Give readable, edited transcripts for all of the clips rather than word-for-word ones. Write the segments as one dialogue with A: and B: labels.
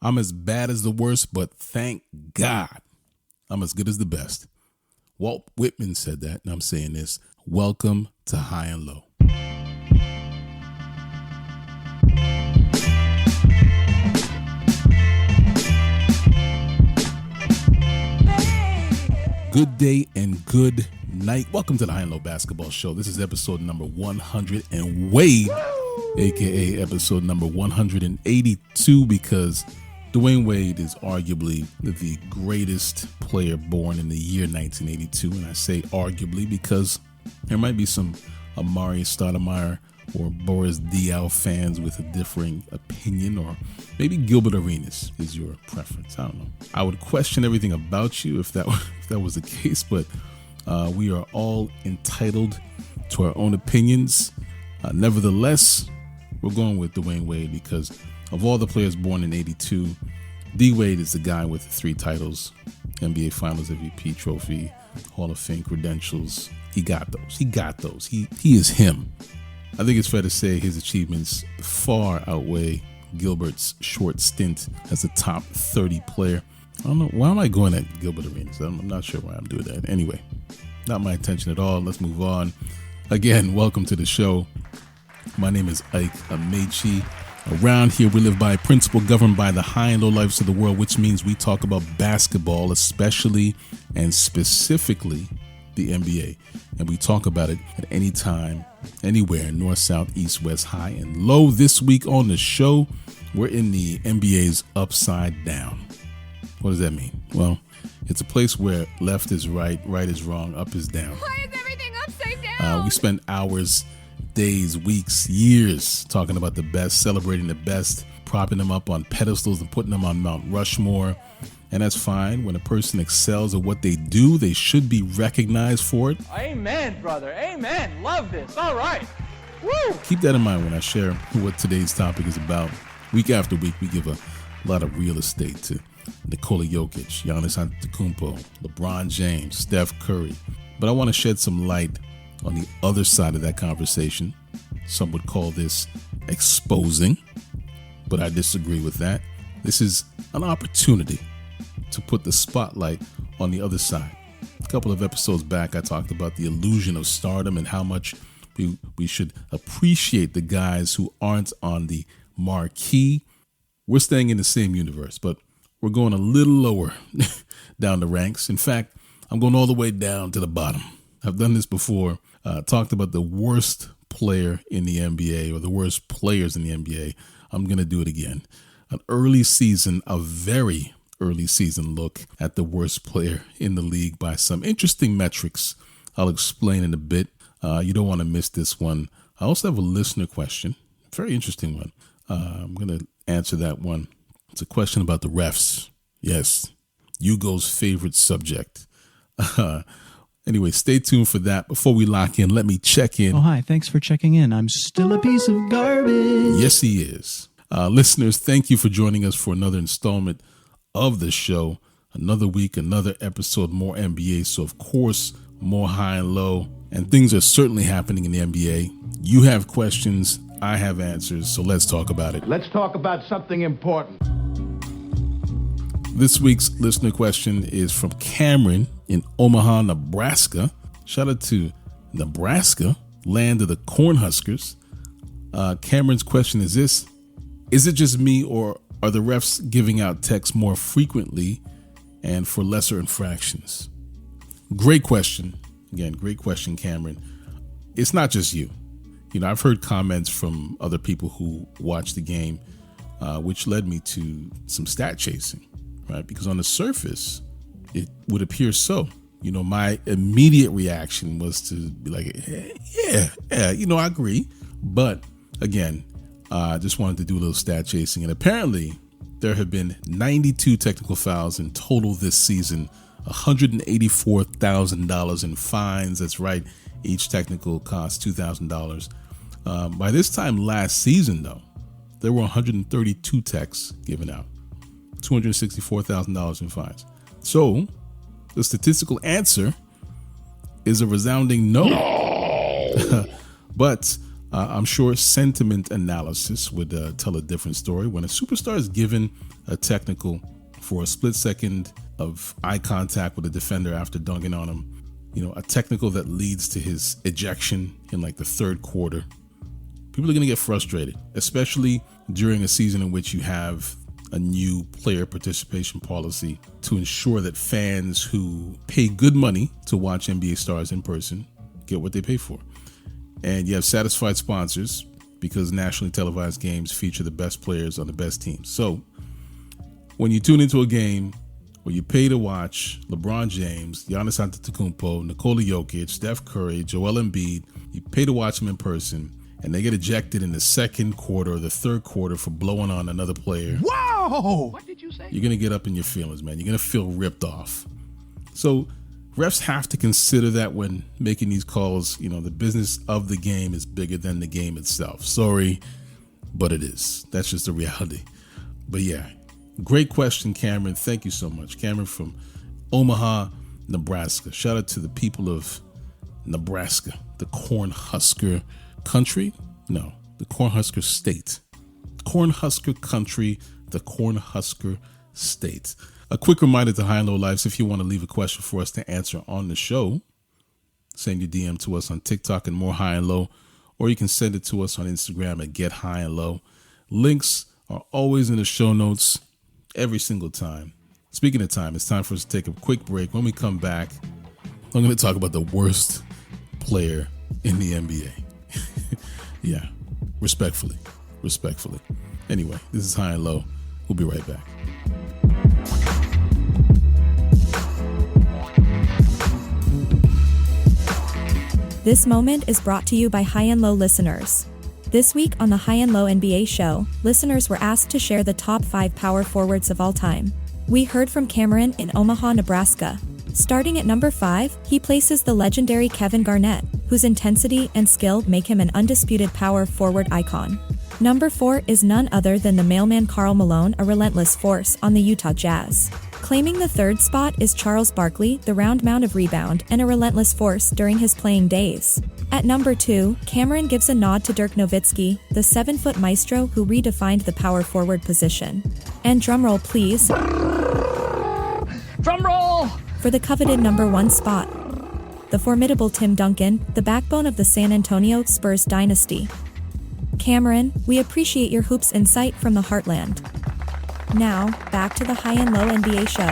A: I'm as bad as the worst, but thank God I'm as good as the best. Walt Whitman said that, and I'm saying this. Welcome to High and Low. Good day and good night. Welcome to the High and Low Basketball Show. This is episode number 100 and Wade, aka episode number 182, because Dwyane Wade is arguably the greatest player born in the year 1982. And I say arguably because there might be some Amari Stoudemire or Boris Diaw fans with a differing opinion, or maybe Gilbert Arenas is your preference. I don't know. I would question everything about you if that was the case, but we are all entitled to our own opinions. Nevertheless, we're going with Dwyane Wade because of all the players born in 82, D-Wade is the guy with 3 titles, NBA Finals MVP trophy, Hall of Fame credentials. He got those. He is him. I think it's fair to say his achievements far outweigh Gilbert's short stint as a top 30 player. I don't know. Why am I going at Gilbert Arenas? I'm not sure why I'm doing that. Anyway, not my intention at all. Let's move on. Again, welcome to the show. My name is Ike Amaechi. Around here, we live by a principle governed by the high and low lives of the world, which means we talk about basketball, especially and specifically the NBA. And we talk about it at any time, anywhere, north, south, east, west, high, and low. This week on the show, we're in the NBA's upside down. What does that mean? Well, it's a place where left is right, right is wrong, up is down.
B: Why is everything upside down?
A: We spend hours, days, weeks, years talking about the best, celebrating the best, propping them up on pedestals and putting them on Mount Rushmore. And that's fine. When a person excels at what they do, they should be recognized for it.
C: Amen, brother. Amen. Love this. All right. Woo!
A: Keep that in mind when I share what today's topic is about. Week after week, we give a lot of real estate to Nikola Jokic, Giannis Antetokounmpo, LeBron James, Steph Curry. But I want to shed some light on the other side of that conversation. Some would call this exposing, but I disagree with that. This is an opportunity to put the spotlight on the other side. A couple of episodes back, I talked about the illusion of stardom and how much we should appreciate the guys who aren't on the marquee. We're staying in the same universe, but we're going a little lower down the ranks. In fact, I'm going all the way down to the bottom. I've done this before, talked about the worst player in the NBA or the worst players in the NBA. I'm going to do it again. An early season, a very early season look at the worst player in the league by some interesting metrics I'll explain in a bit. You don't want to miss this one. I also have a listener question, very interesting one. I'm going to answer that one. It's a question about the refs. Yes, Hugo's favorite subject. Anyway, stay tuned for that. Before we lock in, let me check in.
D: Oh, hi. Thanks for checking in. I'm still a piece of garbage.
A: Yes, he is. Listeners, thank you for joining us for another installment of the show. Another week, another episode, more NBA. So, of course, more high and low. And things are certainly happening in the NBA. You have questions. I have answers. So let's talk about it.
E: Let's talk about something important.
A: This week's listener question is from Cameron in Omaha, Nebraska. Shout out to Nebraska, land of the Cornhuskers. Cameron's question is this: is it just me, or are the refs giving out techs more frequently and for lesser infractions? Great question. Again, great question, Cameron. It's not just you. You know, I've heard comments from other people who watch the game, which led me to some stat chasing, right? Because on the surface, it would appear so. You know, my immediate reaction was to be like, yeah, I agree. But again, I just wanted to do a little stat chasing. And apparently there have been 92 technical fouls in total this season, $184,000 in fines. That's right. Each technical costs $2,000. By this time last season, though, there were 132 techs given out, $264,000 in fines. So the statistical answer is a resounding no. But I'm sure sentiment analysis would tell a different story. When a superstar is given a technical for a split second of eye contact with a defender after dunking on him, a technical that leads to his ejection in like the third quarter, people are going to get frustrated, especially during a season in which you have a new player participation policy to ensure that fans who pay good money to watch NBA stars in person get what they pay for. And you have satisfied sponsors because nationally televised games feature the best players on the best teams. So when you tune into a game where you pay to watch LeBron James, Giannis Antetokounmpo, Nikola Jokic, Steph Curry, Joel Embiid, you pay to watch them in person, and they get ejected in the second quarter or the third quarter for blowing on another player.
E: Whoa! What did you say?
A: You're going to get up in your feelings, man. You're going to feel ripped off. So refs have to consider that when making these calls. The business of the game is bigger than the game itself. Sorry, but it is. That's just the reality. But yeah, great question, Cameron. Thank you so much. Cameron from Omaha, Nebraska. Shout out to the people of Nebraska, the Cornhusker country. No, the Cornhusker state. Cornhusker country, the Cornhusker state. A quick reminder to High and Low Lives, if you want to leave a question for us to answer on the show, send your DM to us on TikTok and More High and Low, or you can send it to us on Instagram at Get High and Low. Links are always in the show notes every single time. Speaking of time, it's time for us to take a quick break. When we come back, I'm going to talk about the worst player in the NBA. Yeah, respectfully. Anyway, this is High and Low. We'll be right back.
F: This moment is brought to you by High and Low listeners. This week on the High and Low NBA show, listeners were asked to share the top 5 power forwards of all time. We heard from Cameron in Omaha, Nebraska. Starting at number 5, he places the legendary Kevin Garnett, whose intensity and skill make him an undisputed power forward icon. Number 4 is none other than the mailman Karl Malone, a relentless force on the Utah Jazz. Claiming the 3rd spot is Charles Barkley, the round mound of rebound and a relentless force during his playing days. At number 2, Cameron gives a nod to Dirk Nowitzki, the 7-foot maestro who redefined the power forward position. And drumroll please.
C: Drumroll!
F: For the coveted number 1 spot, the formidable Tim Duncan, the backbone of the San Antonio Spurs dynasty. Cameron, we appreciate your hoops insight from the heartland. Now, back to the High and Low NBA show.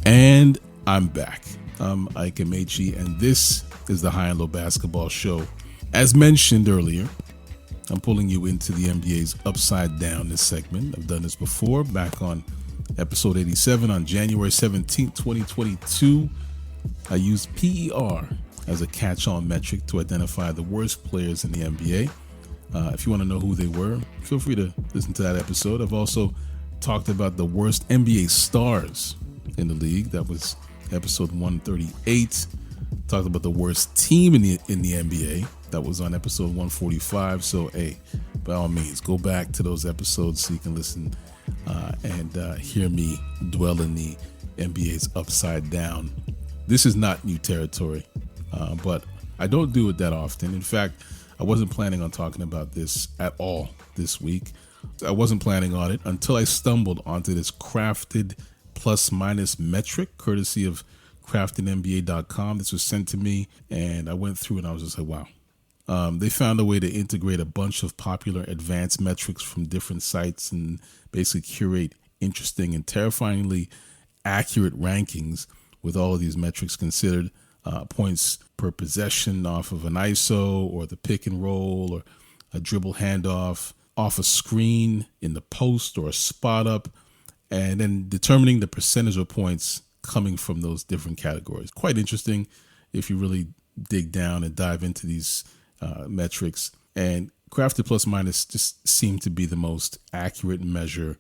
A: And I'm back. I'm Ike Amaechi, and this is the High and Low Basketball Show. As mentioned earlier, I'm pulling you into the NBA's Upside Down this segment. I've done this before, back on episode 87 on January 17th, 2022. I used PER as a catch-all metric to identify the worst players in the NBA. If you want to know who they were, feel free to listen to that episode. I've also talked about the worst NBA stars in the league. That was episode 138. Talked about the worst team in the NBA. That was on episode 145. So, hey, by all means, go back to those episodes so you can listen and hear me dwell in the NBA's Upside Down. This is not new territory, but I don't do it that often. In fact, I wasn't planning on talking about this at all this week. I wasn't planning on it until I stumbled onto this crafted plus minus metric courtesy of craftednba.com. This was sent to me and I went through and I was just like, wow. They found a way to integrate a bunch of popular advanced metrics from different sites and basically curate interesting and terrifyingly accurate rankings with all of these metrics considered, points per possession off of an ISO or the pick and roll or a dribble handoff off a screen in the post or a spot up, and then determining the percentage of points coming from those different categories. Quite interesting if you really dig down and dive into these metrics. And Crafted Plus Minus just seemed to be the most accurate measure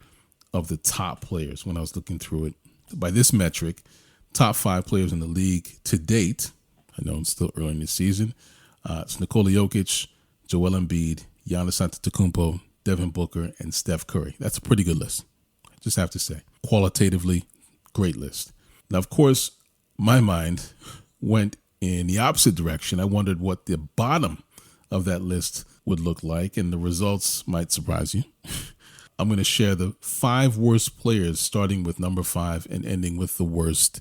A: of the top players when I was looking through it. By this metric, top 5 players in the league to date, I know it's still early in the season, it's Nikola Jokic, Joel Embiid, Giannis Antetokounmpo, Devin Booker, and Steph Curry. That's a pretty good list, I just have to say. Qualitatively, great list. Now, of course, my mind went in the opposite direction. I wondered what the bottom of that list would look like, and the results might surprise you. I'm going to share the 5 worst players, starting with number 5 and ending with the worst.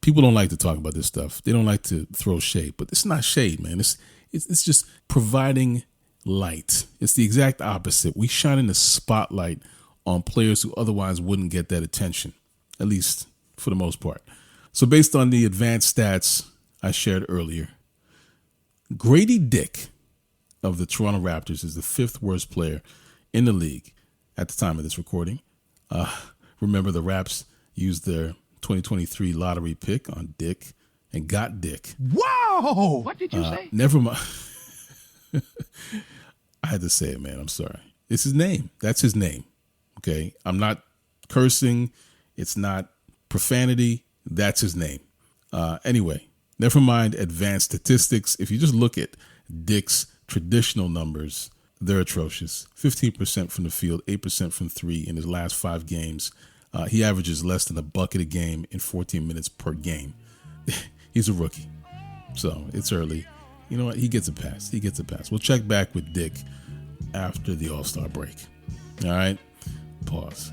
A: People don't like to talk about this stuff. They don't like to throw shade, but it's not shade, man. It's just providing light. It's the exact opposite. We shine in the spotlight on players who otherwise wouldn't get that attention, at least for the most part. So based on the advanced stats I shared earlier, Grady Dick of the Toronto Raptors is the 5th worst player in the league at the time of this recording. Remember, the Raps used their 2023 lottery pick on Dick and got Dick.
E: Whoa! What did you say?
A: Never mind. I had to say it, man. I'm sorry. It's his name. That's his name. Okay. I'm not cursing. It's not profanity. That's his name. Anyway, never mind advanced statistics. If you just look at Dick's traditional numbers, they're atrocious. 15% from the field, 8% from 3 in his last 5 games. He averages less than a bucket a game in 14 minutes per game. He's a rookie, so it's early. You know what? He gets a pass. We'll check back with Dick after the All-Star break. All right? Pause.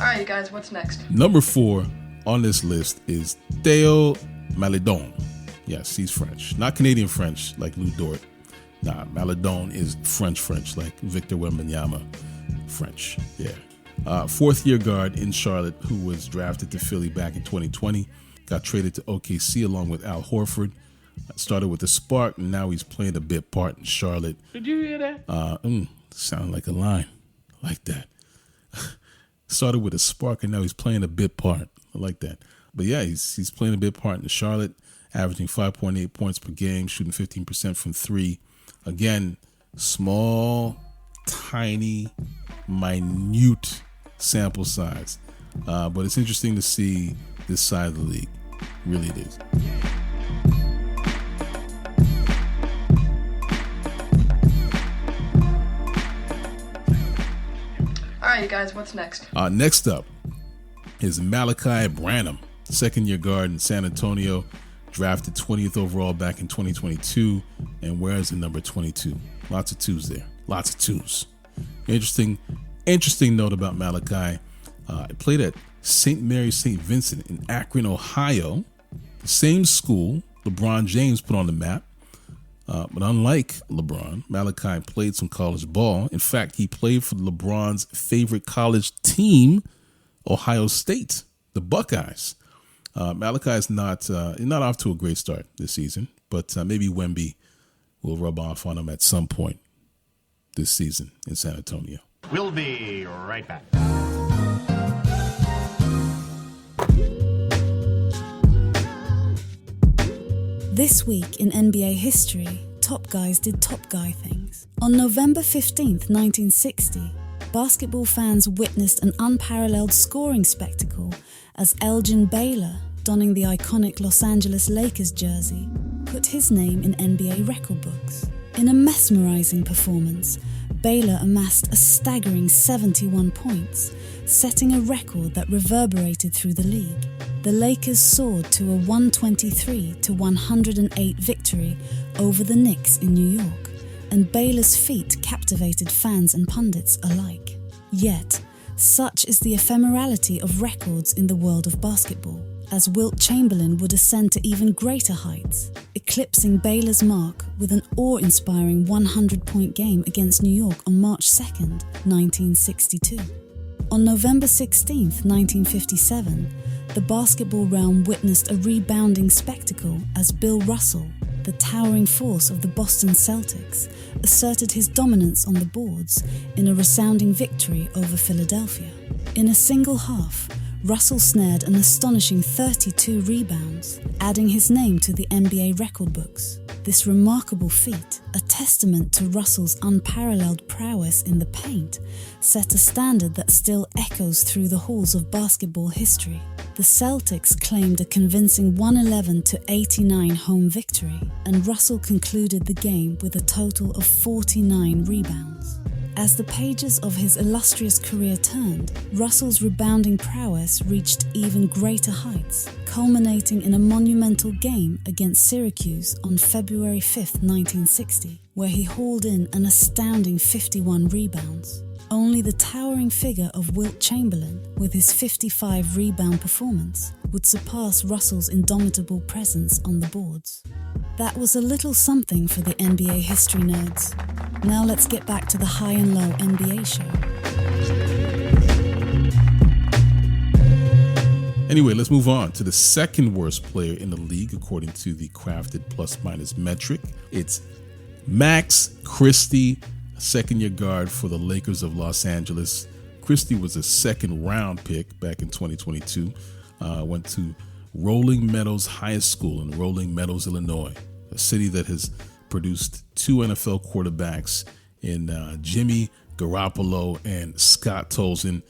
G: All right, you guys, what's next?
A: Number 4 on this list is Theo Maledon. Yes, he's French. Not Canadian French like Lou Dort. Nah, Maledon is French like Victor Wembanyama French. Yeah. 4th-year guard in Charlotte who was drafted to Philly back in 2020. Got traded to OKC along with Al Horford. Started with the Spark, and now he's playing a bit part in Charlotte.
C: Did you hear that?
A: Sounded like a line. I like that. Started with a Spark, and now he's playing a bit part. I like that. But yeah, he's playing a bit part in Charlotte, averaging 5.8 points per game, shooting 15% from 3. Again, small, tiny, minute sample size. But it's interesting to see this side of the league. Really it is.
G: All right, you guys, what's next?
A: Next up is Malachi Branham, 2nd-year guard in San Antonio, drafted 20th overall back in 2022, and wears the number 22. Lots of 2s there. Lots of 2s. Interesting note about Malachi. He played at St. Mary St. Vincent in Akron, Ohio, the same school LeBron James put on the map. But unlike LeBron, Malachi played some college ball. In fact, he played for LeBron's favorite college team, Ohio State, the Buckeyes. Malachi is not off to a great start this season, but maybe Wemby will rub off on him at some point this season in San Antonio.
E: We'll be right back.
H: This week in NBA history, top guys did top guy things. On November 15th, 1960, basketball fans witnessed an unparalleled scoring spectacle as Elgin Baylor, donning the iconic Los Angeles Lakers jersey, put his name in NBA record books. In a mesmerizing performance, Baylor amassed a staggering 71 points, setting a record that reverberated through the league. The Lakers soared to a 123-108 victory over the Knicks in New York, and Baylor's feat captivated fans and pundits alike. Yet, such is the ephemerality of records in the world of basketball, as Wilt Chamberlain would ascend to even greater heights, eclipsing Baylor's mark with an awe-inspiring 100-point game against New York on March 2nd, 1962. On November 16th, 1957, the basketball realm witnessed a rebounding spectacle as Bill Russell, the towering force of the Boston Celtics, asserted his dominance on the boards in a resounding victory over Philadelphia. In a single half, Russell snared an astonishing 32 rebounds, adding his name to the NBA record books. This remarkable feat, a testament to Russell's unparalleled prowess in the paint, set a standard that still echoes through the halls of basketball history. The Celtics claimed a convincing 111-89 home victory, and Russell concluded the game with a total of 49 rebounds. As the pages of his illustrious career turned, Russell's rebounding prowess reached even greater heights, culminating in a monumental game against Syracuse on February 5, 1960, where he hauled in an astounding 51 rebounds. Only the towering figure of Wilt Chamberlain, with his 55 rebound performance, would surpass Russell's indomitable presence on the boards. That was a little something for the NBA history nerds. Now let's get back to the High and Low NBA show.
A: Anyway, let's move on to the second worst player in the league according to the crafted plus-minus metric. It's Max Christie, a second-year guard for the Lakers of Los Angeles. Christie was a second-round pick back in 2022. Went to Rolling Meadows High School in Rolling Meadows, Illinois, a city that has produced two NFL quarterbacks in Jimmy Garoppolo and Scott Tolzien.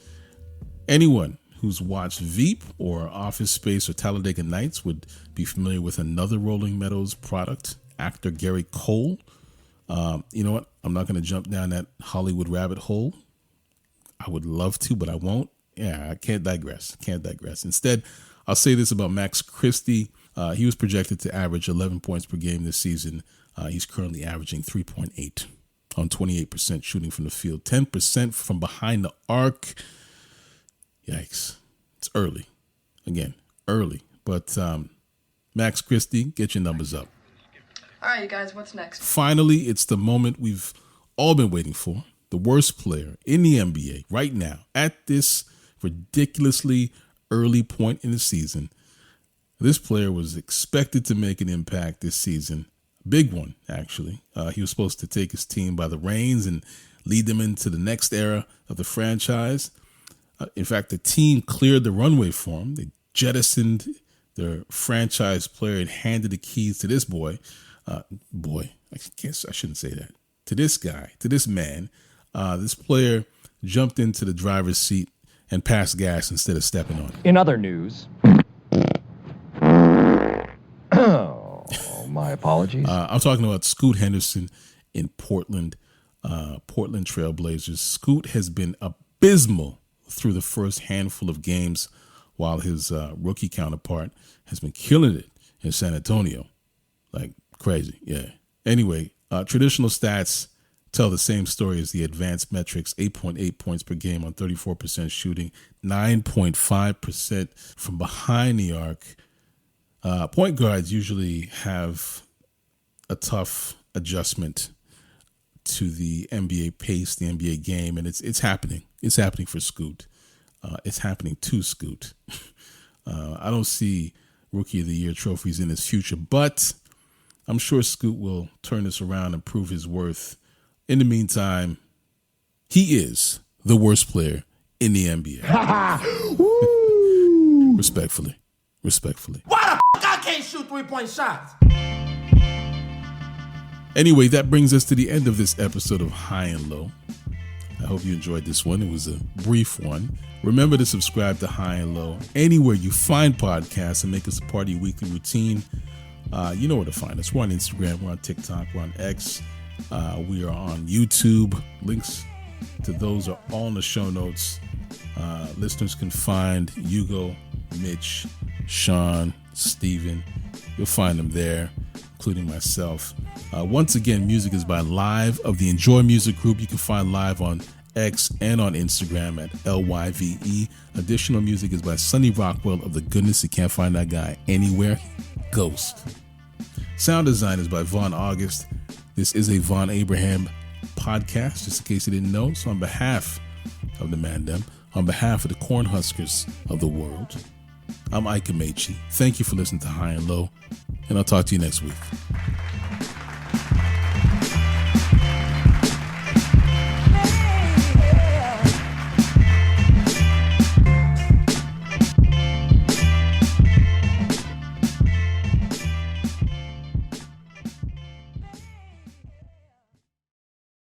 A: Anyone who's watched Veep or Office Space or Talladega Nights would be familiar with another Rolling Meadows product, actor Gary Cole. You know what? I'm not going to jump down that Hollywood rabbit hole. I would love to, but I won't. Yeah, I can't digress. Instead, I'll say this about Max Christie. He was projected to average 11 points per game this season. He's currently averaging 3.8 on 28% shooting from the field, 10% from behind the arc. Yikes. It's early. Again, early. But Max Christie, get your numbers up.
G: All right, you guys, what's next?
A: Finally, it's the moment we've all been waiting for. The worst player in the NBA right now at this ridiculously early point in the season. This player was expected to make an impact this season. Big one, actually. He was supposed to take his team by the reins and lead them into the next era of the franchise. In fact, the team cleared the runway for him. They jettisoned their franchise player and handed the keys to this boy. I guess I shouldn't say that. To this guy, to this man. This player jumped into the driver's seat and passed gas instead of stepping on it.
C: In other news, my apologies.
A: I'm talking about Scoot Henderson in Portland Trailblazers. Scoot has been abysmal through the first handful of games, while his rookie counterpart has been killing it in San Antonio. Like crazy, yeah. Anyway, traditional stats tell the same story as the advanced metrics. 8.8 points per game on 34% shooting, 9.5% from behind the arc. Point guards usually have a tough adjustment to the NBA pace, the NBA game, and it's happening. It's happening for Scoot. It's happening to Scoot. I don't see Rookie of the Year trophies in his future, but I'm sure Scoot will turn this around and prove his worth. In the meantime, he is the worst player in the NBA. Respectfully.
I: Why the fuck I can't shoot 3-point shots?
A: Anyway, that brings us to the end of this episode of High and Low. I hope you enjoyed this one. It was a brief one. Remember to subscribe to High and Low anywhere you find podcasts and make us a part of your weekly routine. You know where to find us. We're on Instagram. We're on TikTok. We're on X. We are on YouTube. Links to those are all in the show notes. Listeners can find Hugo, Mitch, Sean, Steven. You'll find them there, including myself. Once again, music is by Live of the Enjoy Music Group. You can find Live on X and on Instagram at LYVE. Additional music is by Sonny Rockwell of The Goodness. You can't find that guy anywhere. Ghost. Sound design is by Vonn+Abrahamm. This is a Vonn+Abrahamm podcast, just in case you didn't know. So on behalf of the Mandem, on behalf of the Cornhuskers of the world, I'm Ike Amaechi. Thank you for listening to High and Low, and I'll talk to you next week.